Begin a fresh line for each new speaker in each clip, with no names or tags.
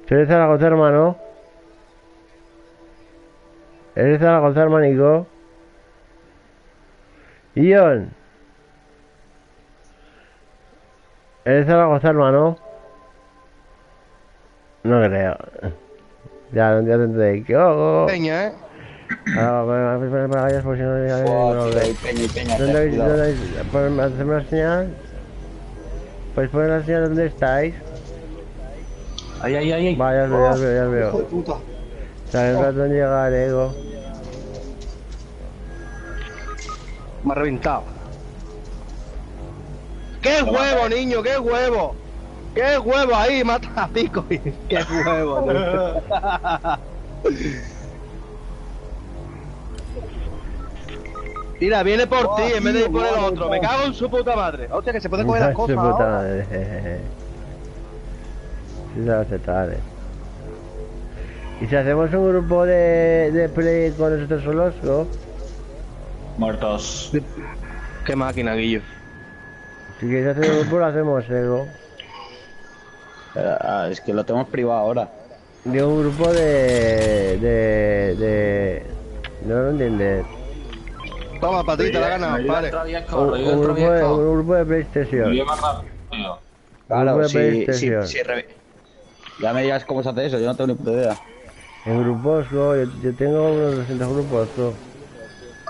¿Tú eres Zaragoza, hermano? ¿Eres Zaragoza, hermanico? Ion, ¿eres Zaragoza, hermano? No creo. Ya te entendí. ¿Qué hago?
Peña, ¿eh?
Ahora voy a poner para gallas por si no llega
Buah,
ninguno.
tío, hay peña,
¿Dónde habéis,
cuidado.
hacerme la señal? ¿Podéis poner la señal dónde estáis?
Ay, ay, ay, ay.
Va, ya os veo, ya os veo, ya os
Hijo
veo.
de puta.
Tarda un
Oh,
rato en llegar, Ego.
Me ha reventado. ¡Qué huevo, niño! ¡Qué huevo! ¡Qué huevo ahí! Mata a Pico. ¡Qué huevo, tío! Mira, viene por ti
buah,
en vez de
tío,
ir por el
buah,
otro. Me
reventado.
cago en su puta madre. Hostia, que se puede comer las
No
cosas
se puta
ahora.
madre, jejeje. Sí se va a aceptar, ¿Y si hacemos un grupo de play con nosotros solos, no?
Muertos.
Qué máquina, Guillo.
Si quieres hacer un grupo, lo hacemos, Ego.
Es que lo tenemos privado ahora.
De un grupo No lo entiendes.
Toma, para ti, te la has
Me
ganado,
iba a
vale.
entrar 10 corro, iba a entrar
Grupo
10 corro.
un grupo de PlayStation.
Me iba más rápido.
Un grupo
Claro,
de
si,
PlayStation.
ya me digas cómo se hace eso, yo no tengo ni puta idea.
En grupos, no, yo tengo unos 200 grupos, tú.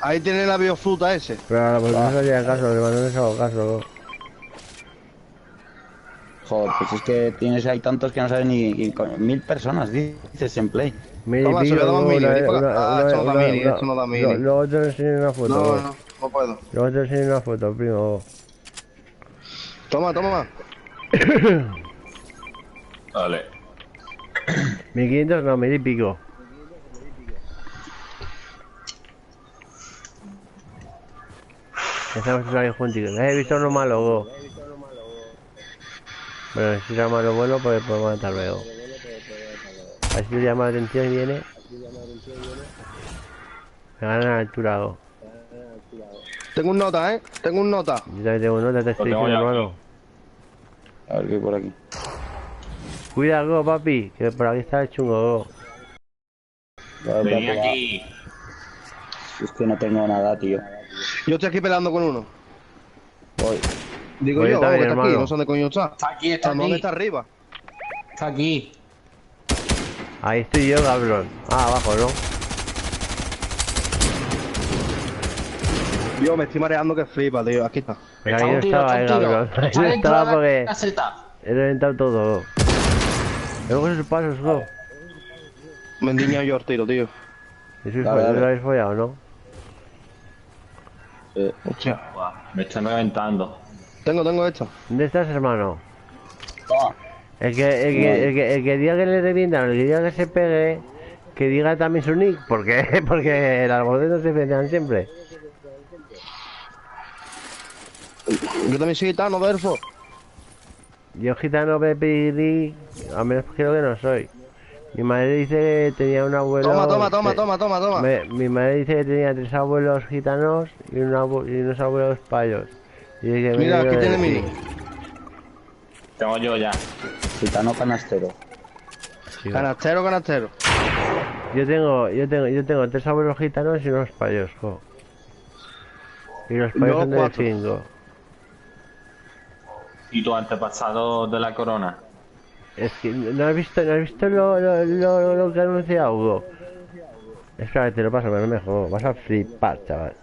Ahí tiene la biofruta ese.
Pero a vosotros no
Ah,
os haría caso, no les hago caso, no.
joder, pues es que tienes ahí tantos que no saben ni 1000 personas, dices en Play.
Mil y
Toma, se
pillo,
lo damos
luego
mili, vení para acá. Ah, esto no da mili, esto no da mili.
luego te enseño una foto,
No,
luego.
no, no puedo.
Luego te enseño una foto, primo.
Toma, toma.
Vale.
1500 no, mil y pico. Estamos todos ahí juntitos. He visto uno malo, go. Bueno, si era malo bueno, pues podemos matar luego. A ver si te llama la atención y viene. Me gana la altura, go.
Tengo un nota, ¿eh? Tengo un nota.
Yo también tengo nota, te estoy
tengo
diciendo,
ya aquí.
hermano.
A ver qué hay por aquí.
Cuida, go, papi, que por aquí está el chungo, go.
Vení aquí. Es que no tengo nada, tío.
Yo estoy aquí peleando con uno.
Voy.
Digo
Pues yo
yo, vamos, que
también,
está aquí,
hermano.
no sé dónde coño está.
Está aquí,
A
está
lo mejor
aquí.
está arriba.
Está aquí.
Ahí estoy yo, cabrón. Ah, abajo, ¿no?
Yo me estoy mareando que flipa, tío. Aquí está.
Pero
Está
ahí no
un tiro,
estaba,
está un tiro.
cabrón. Ahí
Está
no
dentro de
estaba
la
porque
caseta.
he reventado todo, go. Luego esos pasos, go.
Me he endiñado yo al tiro, tío.
Eso
Dale, dale.
lo habéis follado, ¿no?
Hostia.
Buah, me están reventando.
Tengo esto.
¿Dónde estás, hermano?
Toma.
El que diga que le revientan, el que diga que se pegue, que diga también su nick. ¿Por qué? Porque las gordetas se pelean siempre.
Yo también soy gitano, Delfo.
Yo gitano me pedí, a menos que creo que no soy. Mi madre dice que tenía un abuelo...
Toma.
Mi madre dice que tenía 3 abuelos gitanos y, y unos abuelos payos. Y dice que me
Mira,
dio
aquí
de
tiene
ti.
mini.
Tengo yo ya. Gitano canastero.
Chico.
Canastero.
Yo tengo 3 abuelos gitanos y unos payos, jo. Y los payos
Yo
son de
4.
5.
¿Y tu antepasado de la corona?
Es que no has visto lo que ha anunciado Hugo. Espera, que te lo paso, pero no me jodo. Vas a flipar, chaval.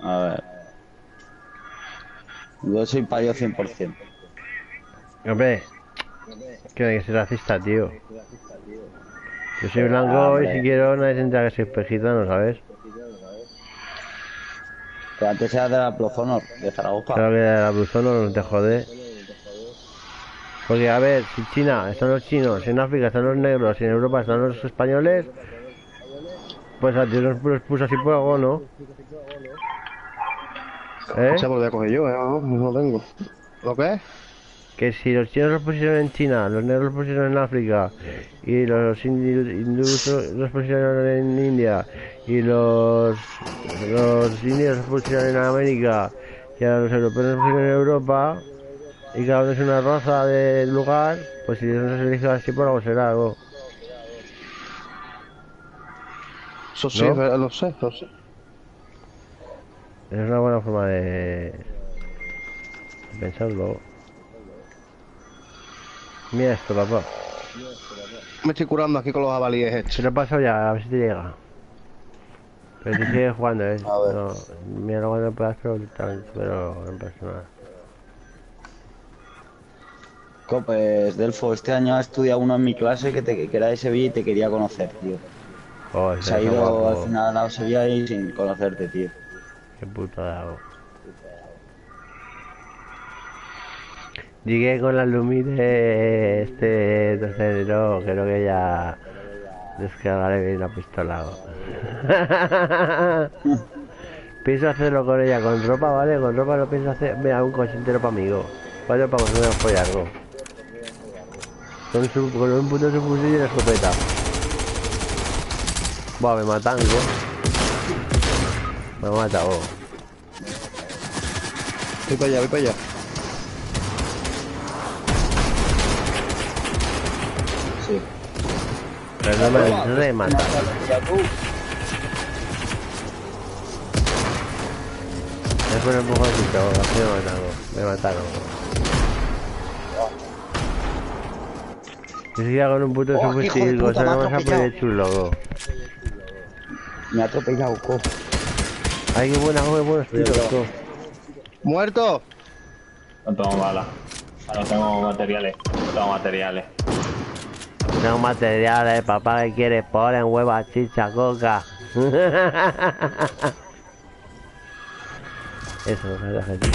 A ver. Yo soy payo 100%.
Hombre, que no hay que ser racista, tío. Yo soy blanco y
Hombre.
si quiero nadie se entera que soy gitano, ¿sabes?
Que antes era de la Plozonor, de Zaragoza.
Claro que la blusón no te jode. Porque, a ver, si China están los chinos, en África están los negros y en Europa están los españoles, pues a ti los puso así por algo, ¿no? ¿Eh?
O sea, pues voy a coger yo, no tengo. ¿Lo qué es?
Que si los chinos los pusieron en China, los negros los pusieron en África y los hindúes los pusieron en India y los indios los pusieron en América y a los europeos los pusieron en Europa, y cada uno es una raza del lugar, pues si no se elige así, por algo será algo.
Eso sí,
¿No?
lo sé, lo sé.
Es una buena forma de pensarlo. Mira esto, papá.
Me estoy curando aquí con los jabalíes
Se
estos.
lo he pasado ya, a ver si te llega. Pero tú sigues jugando, ¿eh?
A ver.
No, mira, luego no puedas preguntar, pero no pasa nada.
Pues Delfo, este año ha estudiado uno en mi clase que era de Sevilla y te quería conocer, tío.
Oh,
Se ha
está
ido al
guapo.
final a Sevilla y sin conocerte, tío.
Qué puta hago. Llegué con la Lumi de este 12 de enero, creo que ya descargaré bien la pistola. Pienso hacerlo con ella, con ropa, ¿vale? Con ropa lo pienso hacer. Mira, un coche entero para mí, go. 4 pavos, no me follar, algo. Con un puto subfusil y una escopeta. Buah, me matan, go. Me mata, go.
Voy para allá, voy para allá.
Sí.
Pero no me remata. Es un empujoncito, así me mataron. Ni siquiera con un puto
Oh, hijo de
subfusil,
puta,
cosa
me ha
no vas a
atropellado.
poner chulo, go.
Me ha atropellado, co.
Ay, qué buenos tiros, go.
¡Muerto!
No tengo balas. No tengo materiales. No tengo materiales.
Tengo materiales, papá, que quiere polen, huevas, chicha, coca. Eso, la gente.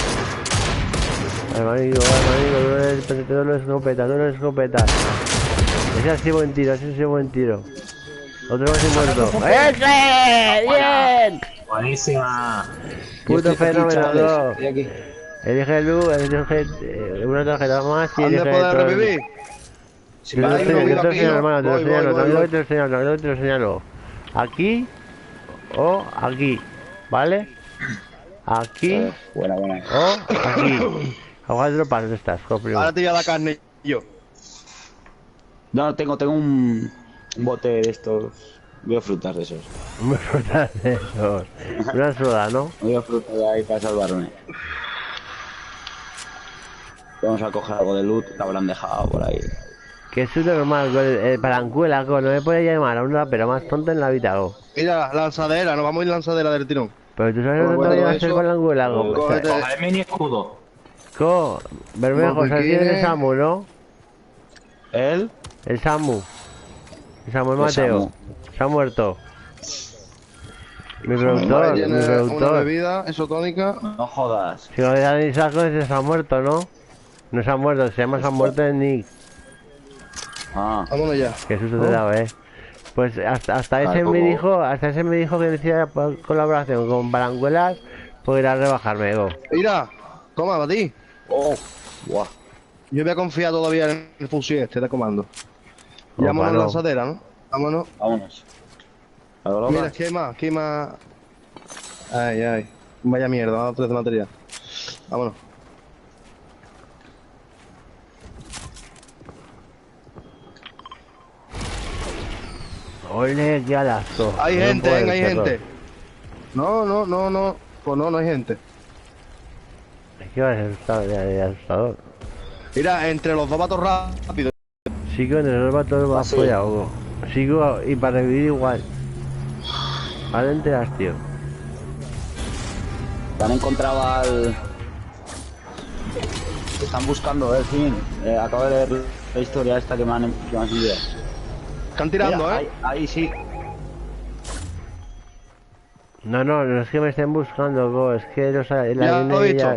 Hermanito, no lo escopeta, no lo escopeta. Ese ha sido buen tiro, ese ha sido buen tiro. Otro más y muerto. ¡Ese! ¡Bien!
Buenísima.
Puto fenómeno, no.
Estoy aquí.
Elige luz, elige una tarjeta más y
¿Dónde
elige
puedes
todo.
revivir?
Te lo
Hay uno
enseño,
vivo
te lo
aquí,
enseño,
¿no?
hermano, te lo
Voy, voy,
enseño,
voy,
te
voy.
lo enseño, te lo enseño. Aquí o aquí, ¿vale? Aquí
Buena, buena.
o aquí. A 4 pasos estás, primo.
Ahora te voy a dar carne yo.
No, tengo un bote de estos. Voy a frutas de esos.
Me frutas de esos. Una soda, ¿no?
Voy a frutas de ahí para salvarme. Vamos a coger algo de loot que habrán dejado por ahí.
Que es normal, con el palancuela, no me puede llamar a una pero más tonta en la vida, go.
Mira, lanzadera, nos vamos a ir lanzadera del tirón.
Pero tú sabes
Bueno,
dónde voy a
todo
hacer
eso,
palancuela, go.
cógete.
Coger mini escudo.
Co, Bermejo, ¿sabes quién es el Samu, no?
¿Él?
El Samu. El Samu, el
El
Mateo.
Samu.
Se ha muerto. Mi
Vale,
productor, mi
tiene una
productor.
bebida isotónica.
No jodas.
Si lo de Dani Saco se ha muerto, ¿no? No se ha muerto, se llama se ha muerto en Nick.
Ah,
Vámonos ya.
Qué susto te he dado, Pues hasta ese
Poco.
me dijo que necesitaba colaboración con Baranguelas por ir a rebajarme, go.
Mira, toma, para ti.
oh, guau.
Yo voy a confiar todavía en el fusil este de comando.
Opa,
Llamo a la
no.
lanzadera, ¿no? Vámonos.
Vámonos. ¿A la
Mira,
broma?
es que hay más, aquí hay más. Ay, ay. Vaya mierda, vamos a 3 de material. Vámonos.
Ole, qué alazo.
Hay
No
gente,
puede
hay
serlo.
gente. No, no, no, no. Pues no, no hay gente.
Es que va a ser de asustador.
Mira, entre los dos vatos rápido.
Sigo en el vato más
sí.
follado, go. Sigo y para revivir igual. Ahora te enteras, tío.
Han encontrado al... Están buscando, el fin. Acabo de leer la historia esta que me han enviado.
Están tirando,
Mira,
¿eh?
ahí sí.
No es que me estén buscando, go. Es que los
Ya lo he visto.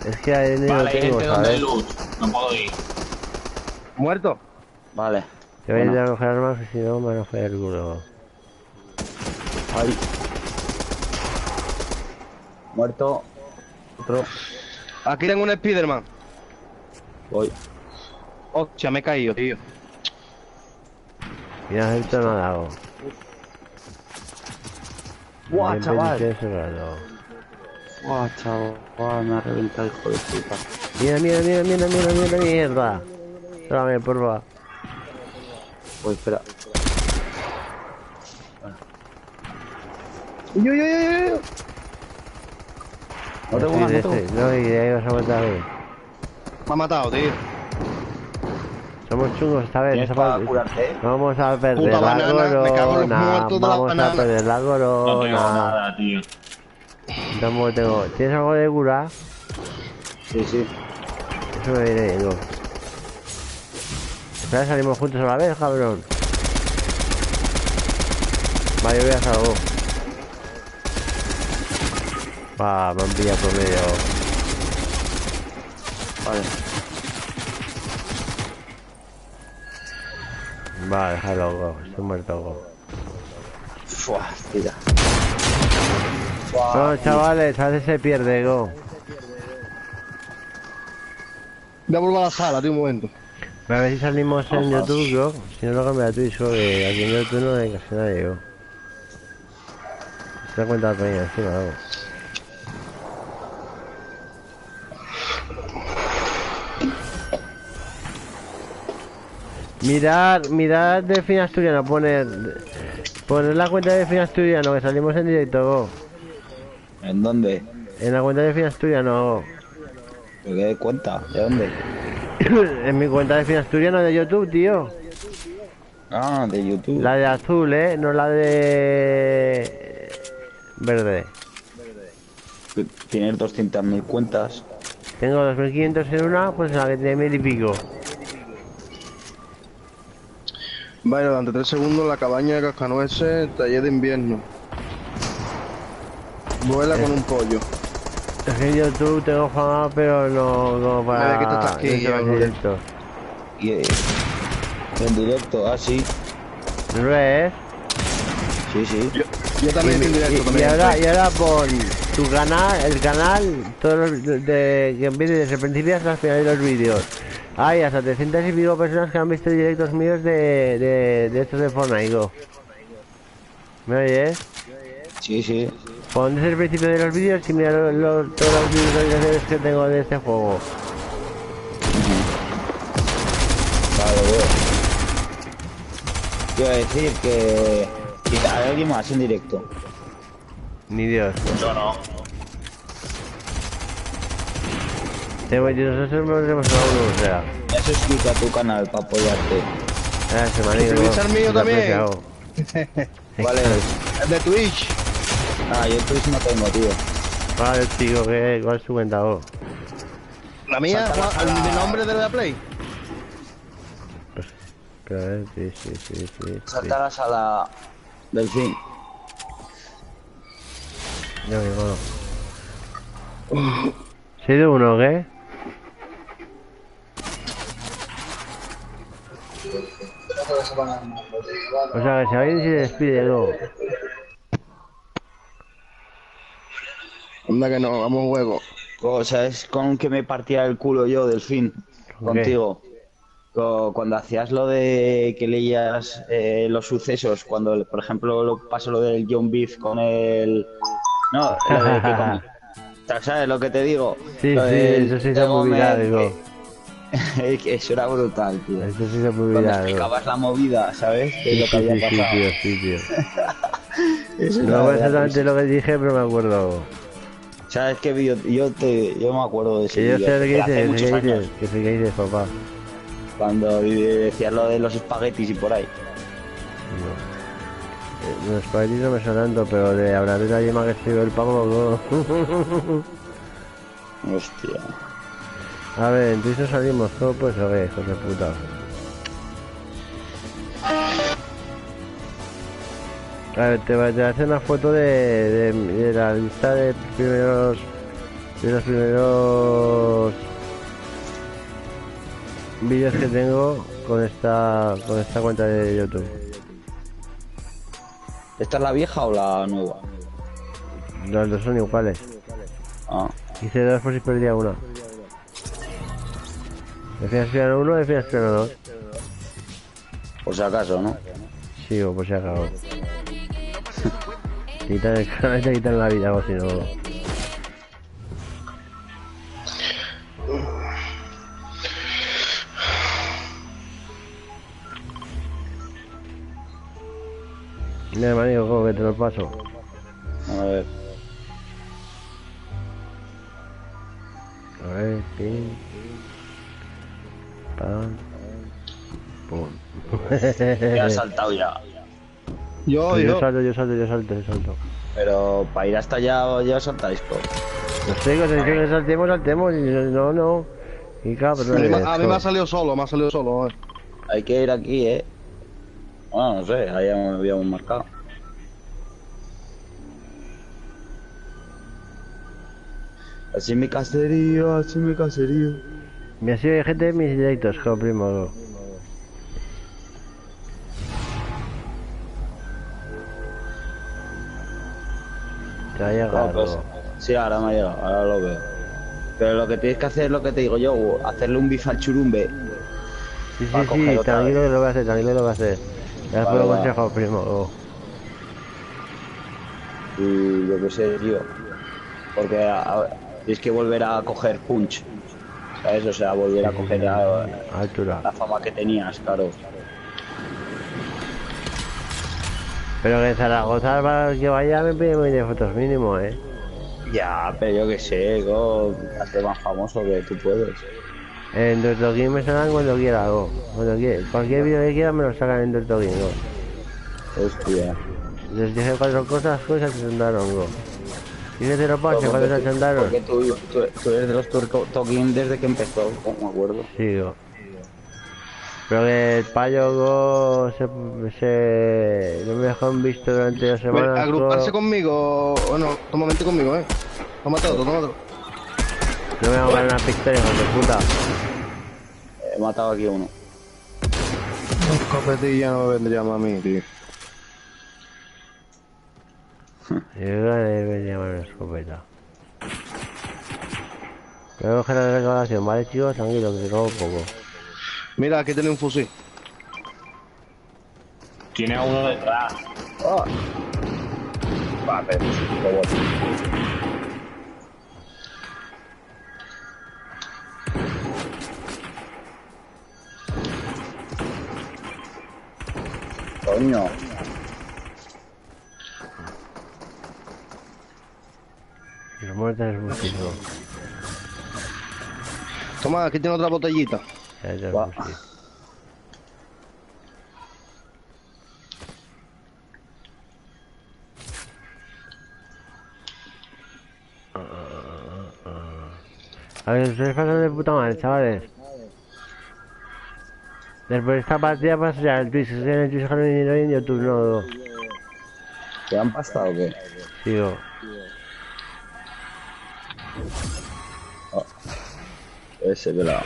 Es que ADN lo
Vale,
tengo,
gente donde hay
¿sabes?
loot. No puedo ir.
Muerto.
Vale.
Te voy a
Bueno.
ir a coger armas, que si no me van a fallar el culo.
Ahí. Muerto. Otro.
Aquí tengo un Spiderman.
Voy.
Hostia, me he caído, tío.
Y no has hecho nada, go.
Buah,
Bien
chaval.
pendiente de ese rato.
Buah, chaval, me ha reventado, hijo de puta.
Mierda. Trágame, porfa.
Pues espera.
Uy, uy, uy, uy.
No te pongas, no te pongas.
No, y de ahí vas a matar a mí.
Me ha matado, tío.
Somos chungos esta vez.
Tienes para curarte, ¿eh?
Vamos a perder
Puta
la
banana, me cago en los
corona.
muertos de la
Vamos a
banana.
perder la
No tengo
corona.
nada, tío.
Tampoco tengo. ¿Tienes algo de cura?
Sí, sí.
Eso me viene bien, ¿no? Espera, salimos juntos a la vez, cabrón. Vale, voy a hacer algo. Va, me han pillado por medio.
Vale.
Va, déjalo, go. Estoy muerto, go.
Fua, tira.
No, chavales, a veces se pierde, go.
Voy a volver a la sala, tío, un momento.
A ver si salimos en YouTube, go. Si no, lo cambio a Twitch, go, que aquí en YouTube no hay casi nadie, go. Se da cuenta de peña encima, go. Mirad de Fin Asturiano, poner la cuenta de Fin Asturiano, que salimos en directo, go.
¿En dónde?
En la cuenta de Fin Asturiano, go.
¿De qué cuenta? ¿De dónde?
En mi cuenta de Fin Asturiano de YouTube, tío.
Ah, de YouTube.
La de azul, no la de verde.
Tienes 200.000 cuentas.
Tengo 2500 en una, pues en la que tiene 1000 y pico.
Vale, durante 3 segundos la cabaña de cascanueces, taller de invierno. Vuela con un pollo.
Es que en YouTube tengo fama, pero no como para...
Mira que tú estás aquí,
no tengo
bro.
directo.
Y en directo, ah, sí.
¿No ves?
Sí, sí.
Yo también estoy en directo también.
Y ahora pon tu canal, el canal, todos los de que empiece desde el principio hasta el final de los vídeos. Hay hasta 300 y pico personas que han visto directos míos de estos de Fortnite, go. ¿Me oyes?
Sí, sí.
Pon desde el principio de los vídeos y mira todos los visualizaciones que tengo de este juego.
Vale, veo. Quiero decir que hay alguien más en directo.
Ni Dios.
Yo no.
Nosotros nos hemos dado uno, o sea.
Ya se explica tu canal para apoyarte.
Se me ha ido.
¿Suscribirse al mío también?
Vale.
El de Twitch.
Ah, yo Twitch no tengo, tío.
Vale, chico, ¿cuál es su cuenta, vos?
La mía,
Salta la-
mi nombre de la Play.
Pero a ver, sí.
Saltarás a la del fin.
Yo mismo no. ¿Se ha ido uno o qué? O sea, que se va a ir y se despide, ¿no?
Anda que no, vamos huevo.
O sea, es con que me partía el culo yo del fin.
¿Con qué?
Contigo. Cuando hacías lo de que leías los sucesos, cuando por ejemplo pasó lo del John Beef con el... No, lo de que ¿sabes lo que te digo?
Sí,
Lo del
eso sí se ha
Ego
muy viral,
Man,
digo.
que eso era brutal, tío.
Eso sí se ha muy
Cuando
viral, digo.
explicabas la movida, ¿sabes? De
Sí,
lo que había
sí,
pasado.
tío.
Eso
No
era
me
de
exactamente
risa.
lo que dije, pero me acuerdo.
¿Sabes qué vídeo? Yo me acuerdo de ese
Que yo
vídeo.
sé
de hace
qué
muchos
dices,
años.
que sé qué dices, papá.
Cuando decías lo de los espaguetis y por ahí.
No. Los países no me suenan tanto, pero de hablar de la yema que escribió el pavo, no.
Hostia.
A ver, en Twitch no salimos, ¿no? Pues o qué, hijos de puta. A ver, te voy a hacer una foto de la lista de los primeros vídeos que tengo con esta cuenta de YouTube.
¿Esta es la vieja o la nueva?
Los dos son iguales.
Ah,
Hice dos por si perdía una. De Financiero 1, de Financiero 2.
por si acaso, ¿no?
Sí, o por si acabo. Te quitan el canal y te quitan la vida, o si no. Mira, manico, como que te lo paso.
A ver.
A ver, pin. Pam. Pum.
Ya has saltado ya.
Yo salto.
Pero para ir hasta allá ya saltáis, pues.
No sé, que os he dicho que saltemos. Y no. Y cabrón.
A mí me ha salido solo,
Hay que ir aquí, Bueno, no sé, ahí habíamos marcado. Así mi caserío.
Me ha sido gente de mis directos, como primo. Te ha llegado.
No, pues, sí, ahora me ha llegado, ahora lo veo. Pero lo que tienes que hacer es lo que te digo yo, hacerle un bife al churumbe.
Sí,
coger otra
tranquilo
vez.
que lo voy a hacer, Ya
Vale,
puedo
va.
consejo, primo.
Y yo qué sé, tío. Porque tienes que volver a coger punch. ¿Sabes? O sea, volver a coger
Altura.
la fama que tenías, claro.
Pero que Zaragoza, para que vaya, me pide 20 fotos mínimo,
Ya, pero yo qué sé, hazte más famoso que tú puedes.
En Dortogame me sacan cuando quiera, Cualquier vídeo que quiera me lo sacan en Dortogame,
Hostia.
Les dije 4 cosas se sentaron, Dije 0 pases,
Pero
4 se sentaron.
porque tú eres de los Turco-Talking desde que empezó, no me acuerdo.
Sí, Pero que el payo, no me dejó en visto durante 2 semanas,
Agruparse conmigo. Bueno, tómate conmigo, Tómate otro.
No me hago ganar una victoria, hijo de puta.
He matado aquí a uno.
Escopetilla no me vendría más a mí, tío.
Yo creo que llamar una escopeta. Voy a coger la recaudación, ¿vale, chicos? Tranquilo, que robo poco.
Mira, aquí tiene un fusil.
Tiene a uno detrás.
Va, pero robot. Coño.
Y los muertos es muchísimo.
Toma, aquí tiene otra botellita.
Ya te
Va.
lo puse. A ver, ustedes pasan de puta madre, chavales. Después de esta partida paso ya el Twitch, en el Twitch Halloween y en YouTube no
¿Te han pastado o qué?
sigo.
Ese pelado.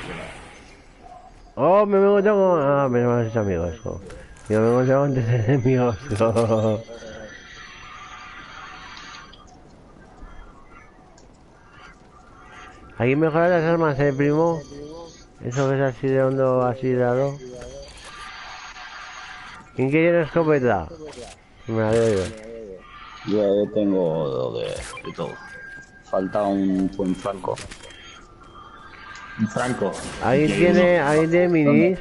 Oh, me vengo yo con... Ah, me han hecho amigos, Yo me vengo yo con enemigos, Aquí mejorar las armas, primo. Eso que es así de hondo, así de raro. ¿Quién quiere una escopeta? Me la doy yo.
Yo tengo de todo. Falta un buen franco.
Un franco.
Ahí
Aquí hay
tiene minis.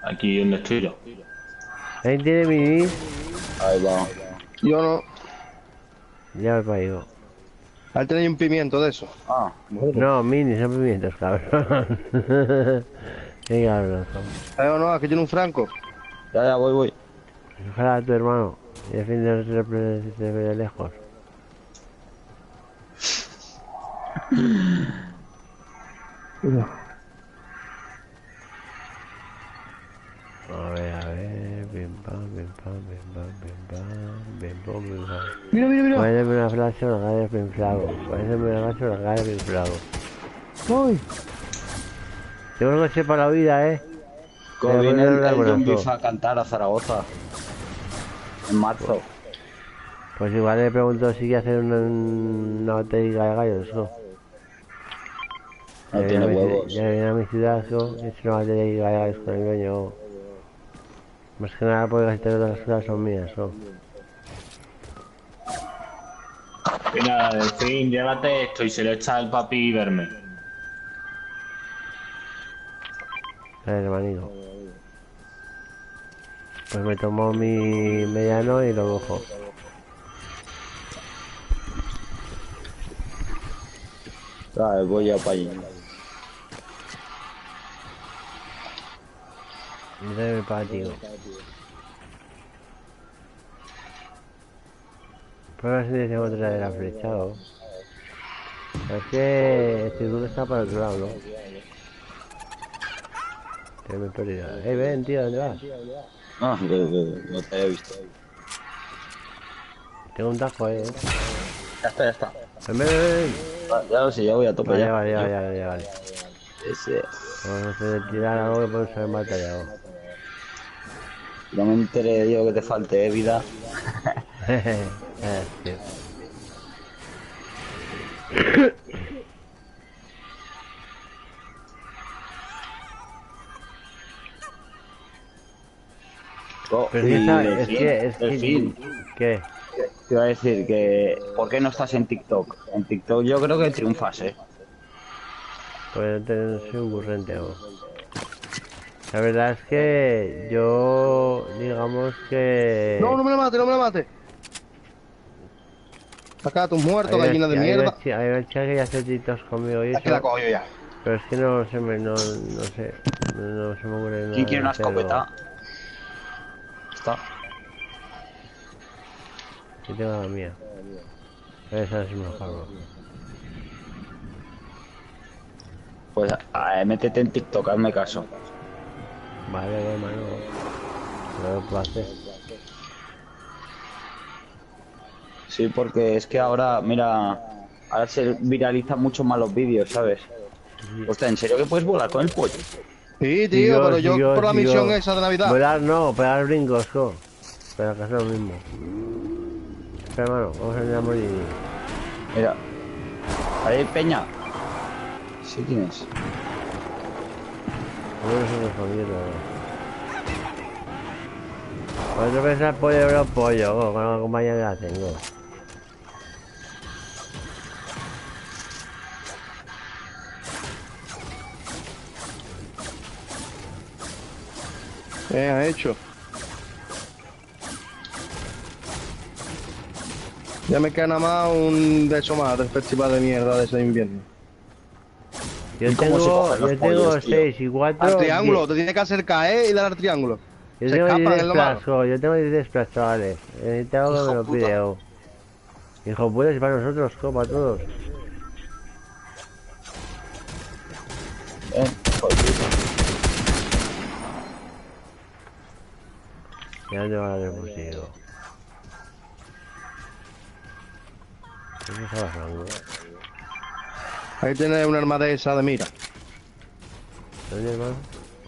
Aquí donde estoy yo.
Ahí tiene minis.
Ahí va.
Yo no.
Ya me paigo.
Ahí tenéis un pimiento de eso.
Ah, bueno.
No, minis, son pimientos, cabrón. Qué cabrón son.
No, aquí tiene un franco.
Ya, voy.
Ojalá a tu hermano. Y defiende de lejos. A ver, pim pam.
Mira.
Parece una flash o una galla de flago.
Uy.
Tengo un coche para la vida,
Como viene el
Bueno,
John Beef a cantar a Zaragoza. En marzo.
Pues igual le pregunto si quiere hacer una batería de gallos,
No tiene huevos.
Ya viene a mi ciudad, y es una batería de gallos con el dueño. Más que nada porque casi todas las cosas son mías,
Y nada, en fin, llévate esto y se lo echa al papi y verme.
A ver, hermanito. Pues me tomo mi mediano y lo cojo.
Vale, voy ya para allí.
Mira el patio. Prueba si tengo otra de la flecha o... Es que el círculo está para el otro lado, ¿no? Que me he perdido. Ven, tío, ¿dónde vas?
Ah, no te he visto.
Tengo un tajo,
Ya está, ya está.
Ven.
Ya lo sé, ya voy a tope ya.
Vale.
Ese.
Vamos a hacer tirar algo que podemos haber batallado.
No me enteré, digo, que te falte, vida.
Tío. Pero es que... ¿Qué?
Te iba a decir que... ¿Por qué no estás en TikTok? En TikTok yo creo que triunfas,
Pues no soy ocurrente, La verdad es que yo... Digamos que...
No, no me la mate. Acá tus muertos, gallina de mierda.
Hay una chica que ya hace TikToks conmigo y
Es que la cojo yo ya.
pero es que no se me... No sé. No se me ocurre nada.
¿Quién quiere una
de hacerlo.
escopeta? Está.
Yo tengo la mía. Esa es mejor.
Pues métete en TikTok, hazme caso.
Vale, hermano. No lo puedo hacer.
Sí, porque es que ahora, mira, ahora se viralizan mucho más los vídeos, ¿sabes? Hostia, ¿en serio que puedes volar con el pollo?
Sí, tío, pero yo por la misión esa de Navidad.
Volar no, pegar brincos, pero que es lo mismo. Espera, hermano, vamos a ir a morir.
Mira. Ahí, Peña. Sí, ¿quién es?
No es una familia, cuando pensas pollo, con la compañía que la tengo.
Ha hecho. Ya me queda nada más un de eso más del festival de mierda de ese invierno.
Yo
cómo se cogen los
tengo
pollos, tío?
6 y 4.
Al triángulo, te tienes que acercar, y darle al triángulo.
Yo
Se
tengo
escapan
10
en lo malo.
plasco, yo tengo 10 plasco, chavales. Necesitaba que me lo pide. Hijo, puedes para nosotros, para todos.
Joder.
Ya no va a haber fusil. ¿Qué está pasando?
Ahí tienes una arma de esa de mira.
¿Dónde, hermano?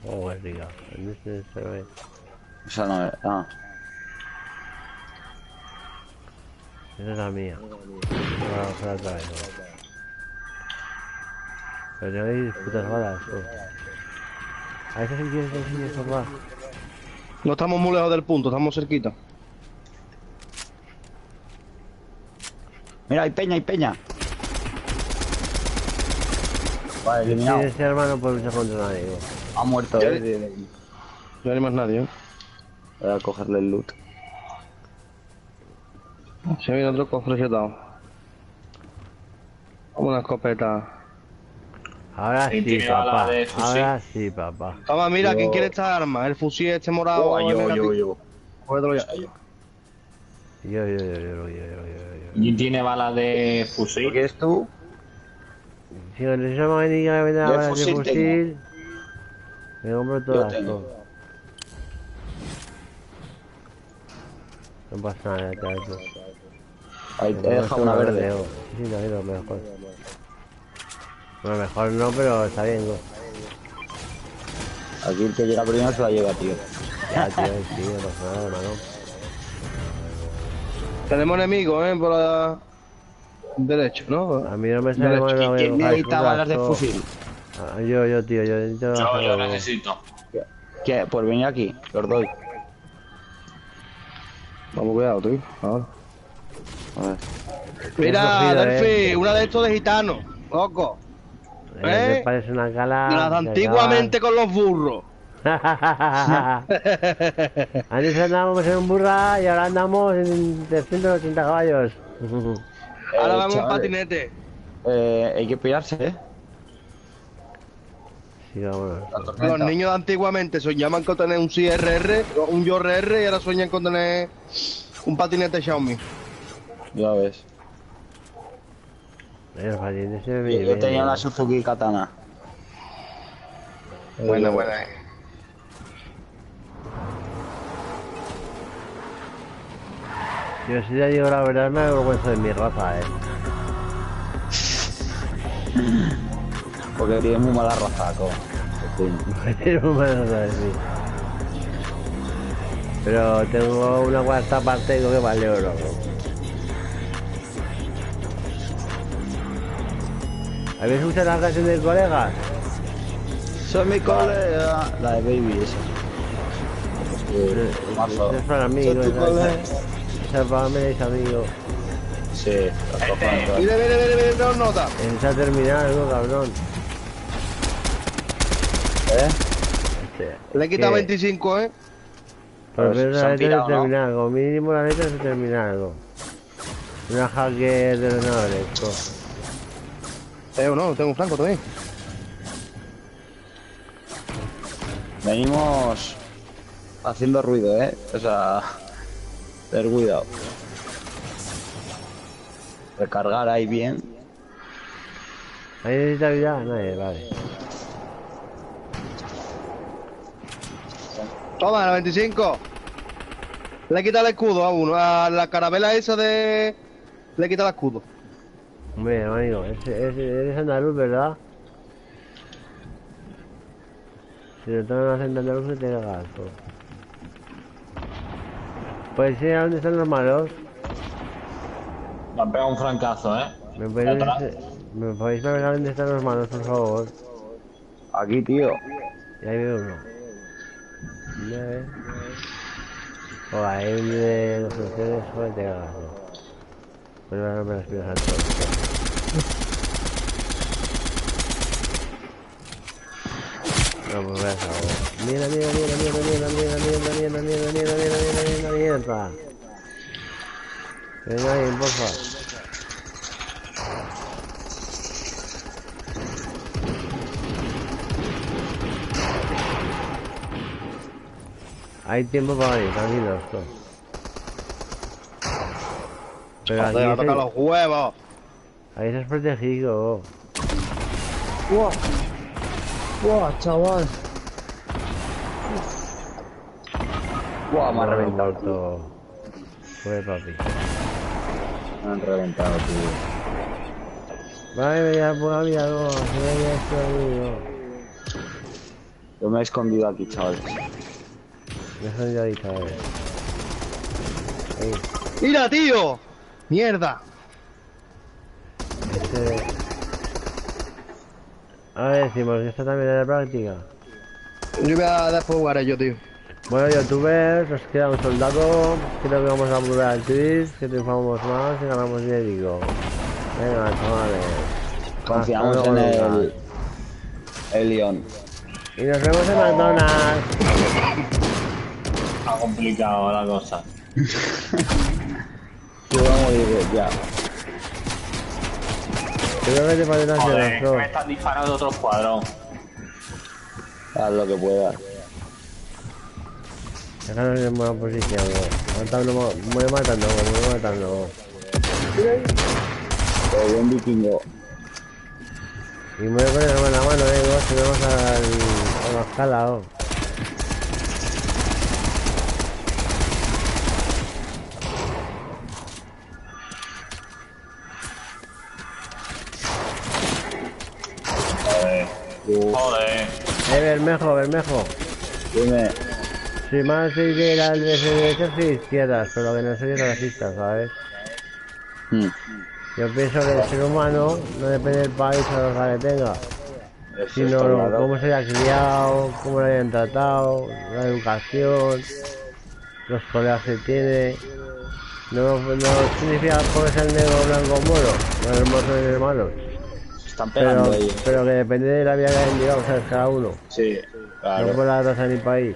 Oh, qué rica. ¿Dónde se ve?
Esa no es. Ah.
Esa es la mía. Voy a coger otra vez. Pero tenéis putas balas, A veces quieres salvar.
No estamos muy lejos del punto, estamos cerquita.
Mira, hay peña. Vale, eliminado.
Si ese hermano puede luchar contra nadie.
Ha muerto,
No hay más nadie,
Voy a cogerle el loot.
Se viene otro cofre setado. Una escopeta.
Ahora
¿Quién
sí,
tiene bala
papá.
de fusil?
Ahora sí, papá.
Toma, mira,
Yo-
¿quién quiere esta arma? El fusil este morado.
Oh,
negativo.
yo.
Cógetelo ya.
Yo.
¿Quién tiene bala de
¿Lo
fusil?
quieres tú?
Si necesitamos que me venda
Yo
balas de
fusil
fusil, me compro todas.
tengo.
No pasa nada, ya está.
Ahí te he dejado una verde.
Sí, también lo mejor. Bueno, mejor no, pero está bien,
Aquí el que llega primero se la lleva, tío.
Ya, tío, sí, no pasa nada, hermano.
Tenemos enemigos, por la derecha, ¿no?
A mí no me sale
Derecho.
bueno.
¿Quién necesita balas de fusil?
Yo, tío, yo necesito...
Yo necesito.
¿Qué? Pues venir aquí, los doy.
Vamos, cuidado, tío. Ahora.
A ver.
Mira,
cogido,
Delphi, una de estos de gitanos, loco.
Me parece una cala...
Las de antiguamente con los burros.
Antes andábamos en un burra y ahora andamos en 380 caballos.
Ahora vamos en
chavales,
patinete.
hay que pillarse,
Sí, vámonos.
La
Los
tormenta.
niños de antiguamente soñaban con tener un CRR, un YRR y ahora sueñan con tener un patinete Xiaomi.
Ya ves.
El patinete se me
Yo
viene
tenía
bien.
la Suzuki Katana.
Buena, buena.
Yo si te digo la verdad me avergüenzo de mi raza,
Porque tiene muy mala raza, co. En fin.
Tengo muy mala raza, sí. Pero tengo una cuarta parte que vale oro. ¿Habéis escuchado la canción del colega?
Soy mi colega. La de Baby, esa.
Eso es para mí,
Soy
¿no?
tu colega.
Esa es para mis amigos.
Sí, las cojones.
Mire, no nota.
Esa terminal, ¿no, cabrón?
¿Eh?
Le he quitado
¿Qué?
25, ¿eh?
Por lo
Pues
menos
se
la
han
letra
pirado,
de
¿no?
terminal, como mínimo la letra se termina algo. Una hacker de ordenadores,
No, tengo un flanco también.
Venimos haciendo ruido, O sea, tener cuidado. Recargar ahí bien.
¿Ahí necesita vida? Nadie, vale.
Toma, la 25. Le he quitado el escudo a uno. A la carabela esa de... Le he quitado el escudo.
Hombre, amigo, eres andaluz, ¿verdad? Si no te lo hacen andaluz, que te cagas, pues. ¿Puedes ir a dónde están los malos?
Me han pegado un francazo,
¿Me
Atrás.
podéis ver a dónde están los malos, por favor?
Aquí, tío.
Y ahí veo uno. Ya ves. O ahí de los funciones, joder, te cagas, ¿no? Pues ahora me las pidas al todo. No, pues ves algo. Mierda. Venga ahí, porfa. Hay tiempo para ir, tranquilos, tú. Pero
Joder, me ha tocado los huevos.
ahí estás protegido.
Buah, chaval. Buah, me ha reventado.
Muerto. Joder, papi.
Me han reventado, tío.
Vale, ya puedo mirar algo. Se ve ya esto amigo.
Yo me he escondido aquí, chaval.
Deja ya ahí, ¿sabes? Ahí.
¡Mira, tío! ¡Mierda!
Este... Ahora decimos que esta también es de práctica.
Yo voy a después jugar a ello, tío.
Bueno, youtubers, nos queda un soldado. Creo que vamos a volver al Twitch, que triunfamos más y ganamos dinero. Venga, chavales.
Confiamos
Hasta
en
luego,
el León.
y nos vemos en McDonald's.
Ha complicado la cosa.
Yo voy a morir ya.
Creo que te parece una
Joder,
asqueroso.
me están disparando otro escuadrón.
Haz lo que puedas.
Déjanos en buena posición, voy matando.
Pero bien vikingo.
Y me voy a poner la mano, vos, que vamos a la escala, oh.
Joder.
Bermejo.
Dime.
Si más soy de las de derechas y izquierdas, pero lo que no soy es racista, ¿sabes? Yo pienso que el ser humano no depende del país o la raza que tenga,
Eso está
sino
claro.
cómo se haya criado, cómo lo hayan tratado, la educación, los colegas que tiene. No significa por ser negro, blanco o moro, los hermosos y los malos.
Se están pegando ahí.
Pero que depende de la vida que hayan llevado, ¿sabes? Cada uno.
Sí. Claro.
No por la raza ni país.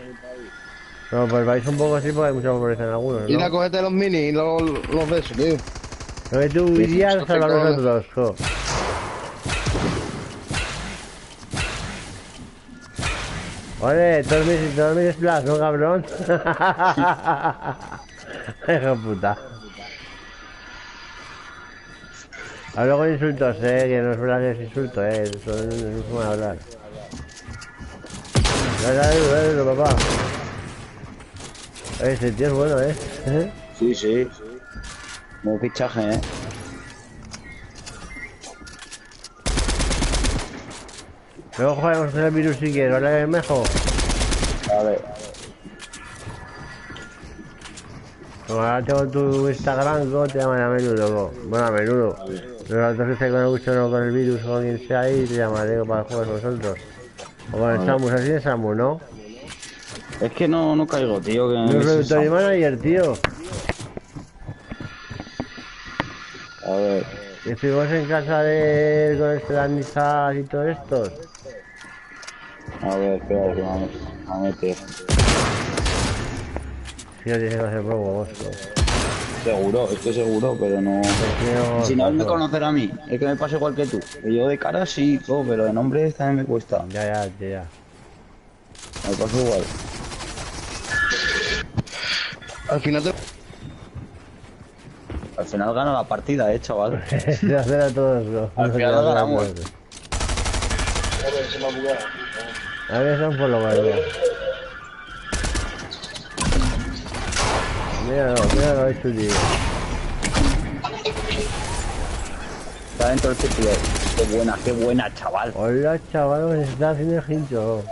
No, por el país un poco así porque hay mucha pobreza en algunos,
Ir a
¿no?
cogerte los mini y los de esos, tío.
Lo que tú irías a salvar a nosotros, jo. Oye, todos mis splash, ¿no, cabrón? Hijo de puta. Hablo con insultos, que no es verdad que es insulto, eso no es forma de hablar. Dale, papá. Ese tío es bueno,
Sí, sí. Buen fichaje,
Luego jugamos con el virus si quieres, ¿vale, Mejo?
A ver.
Como ahora tengo tu Instagram, ¿cómo te llaman a menudo? ¿Cómo? Bueno, a menudo. Los otros que estáis con el gusto no con el virus o con quien sea ahí, te llamaré para jugar con vosotros. O con el Samus, así de Samus, ¿no?
Es que no caigo, tío. Que
No es productor y manager, tío.
A ver.
Estuvimos en casa de él con este Danizas y todos estos.
A ver, espera, que vamos a meter.
Sí, lo tienes que hacer poco, vos.
Seguro, estoy seguro, pero no. Si no, me conocerá a mí. Es que me pasa igual que tú. Que yo de cara sí, todo, pero de nombre también me cuesta.
Ya.
Me pasa igual.
Al final te...
Al final gana la partida, chaval.
Se hacer a todos, ¿no?
Al final lo ganamos.
A ver, son por lo que Míralo, es tu tío.
Está dentro del círculo. Qué buena, chaval.
Hola, chaval, que se está haciendo el hincho.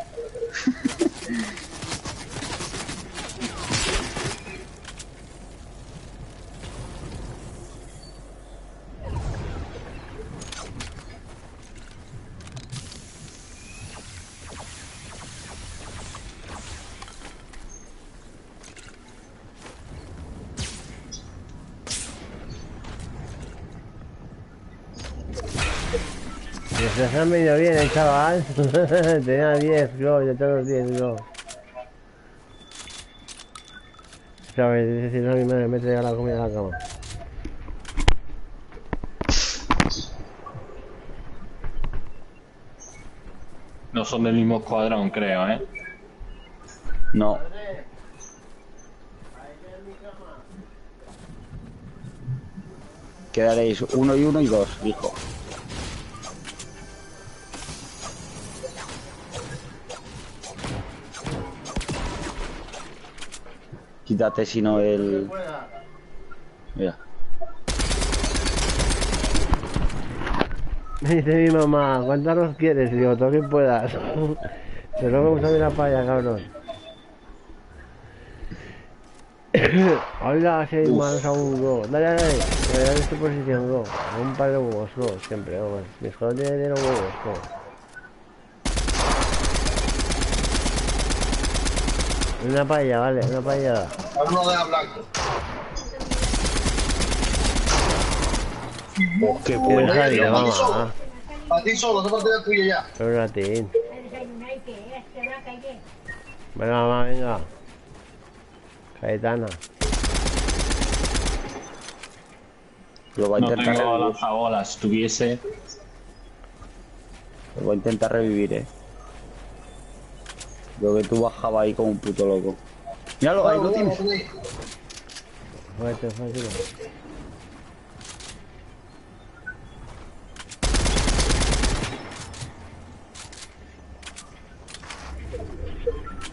Se han venido bien el chaval. Tenía 10 go, yo tengo los 10 go. ¿Sabes? Si no, a mi madre me trae la comida a la cama.
No son del mismo escuadrón, creo, ¿eh?
No. Quedaréis 1 y 1 y 2, hijo. Quítate si no el... Mira.
Me dice mi mamá, ¿cuántos los quieres? Y digo, todo lo que puedas. Pero no me gusta ni la palla, cabrón. Hola, 6 manos a un go. Dale. Me dan esta posición, go. Un par de huevos, go. Siempre, go. Mis juegos tienen huevos, go. Una paella, vale, una paellada.
Uno de blanco.
Oh, qué
Qué
buena.
salida, vamos.
A ti solo, esa partida tuya ya.
Pero un ratín. Venga, mamá, venga. Caetana.
Lo va a
No
intentar
tengo
revivir.
lanzabolas. Tuviese...
Lo va a intentar revivir, Lo que tú bajabas ahí como un puto loco. Míralo, ahí lo tienes.
Fuerte.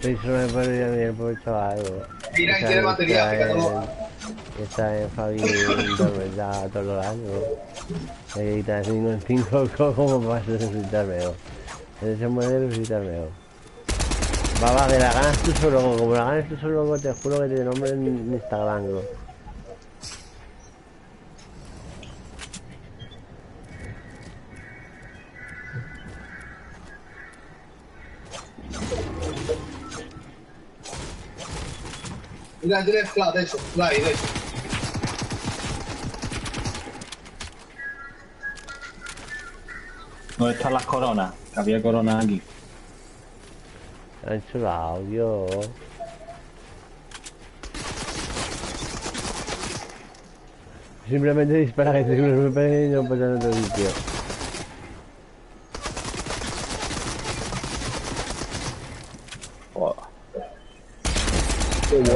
Sí, solo me perdí a mí el pobre chaval.
Mira, quiere batería, fíjate.
Está en Fabi, ya todo lo largo. Me quita 5 en 5, ¿cómo vas a resucitarme? Ese se muere de resucitarme. Va, que la ganas tú solo, como la ganas tú solo, te juro que te nombre en Instagram.
Mira, tienes flat de eso, fly de eso.
¿Dónde están las coronas? Que había coronas aquí.
Han chulado, yo. Simplemente dispara que te muy pequeño pues en otro sitio.
Joder.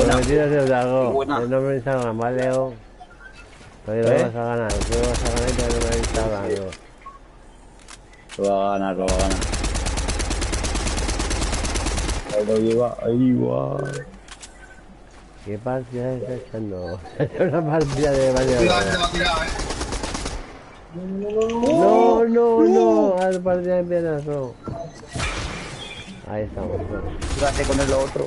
Lo metido de Otago.
buena.
El nombre de Instagram, ¿vale, Leo? Todavía lo vas a ganar, tú lo vas a ganar y te lo vas a Instagram, ¿no?
Lo va a ganar, lo va a ganar. Ahí lo lleva, ahí va.
¿Qué partida está echando? Una partida de varios. No, no, no, a la partida de piedras no. Ahí estamos.
Fíjate con el otro.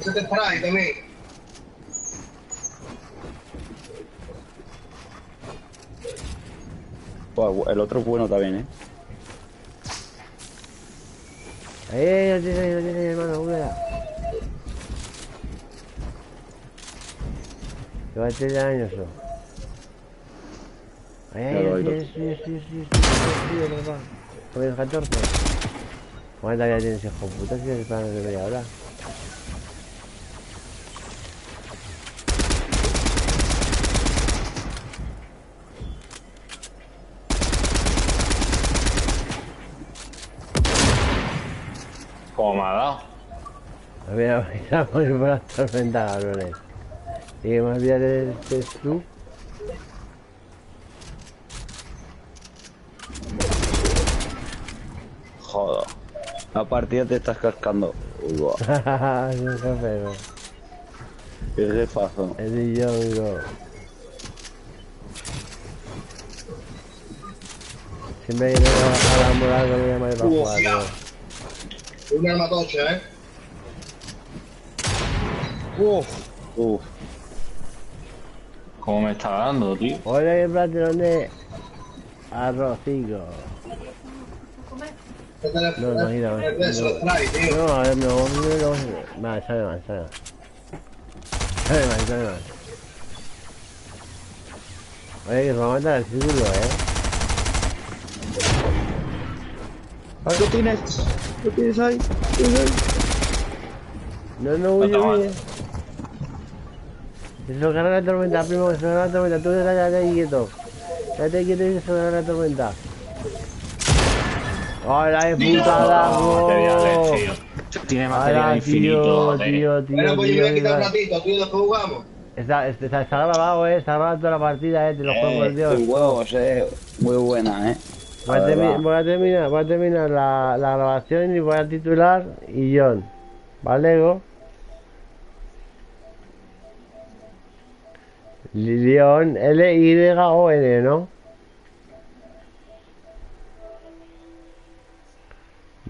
Buah, el otro es bueno también, ¿eh?
Ahí, lo tienes, hermano, búsqueda. Que va a tener años eso. Ahí, sí, papá. Con el 14. ¿Cuánta vida tienes, hijo de puta? Si es para de media hora.
¿Cómo me ha dado?
Mira, vamos a ir por la tormenta, cabrones. Y que más vida eres tú.
Joder. La partida te estás cascando. Uy, guau.
Es un jefe, ¿no?
Qué jefazo.
Es de yo, amigo. Siempre que tengo a la moral que me llama de para jugar, tío.
Un arma tocha,
Uf.
¿Cómo me está dando, tío?
Hola, que platilón de arrocico. No, imagino. No, a ver, no. Vale, sabe mal. Sabe mal. Oye, que se va a matar el círculo,
¿Qué tienes? ¿Qué tienes ahí?
No, huye. Se lo carga la tormenta, primo, se lo carga la tormenta. Tú quédate ahí quieto. Quédate quieto y se lo carga la tormenta. ¡Hola, de putada!
Materiales, tío. Tiene material infinito, joder.
Tío.
Bueno, pues yo me voy a quitar un ratito, tú y después jugamos.
Está grabado, está grabada toda la partida, te lo juego por Dios.
Huevos, muy buena,
Voy a terminar la grabación y voy a titular y John. ¿Vale, Go? León, Lyon, ¿no?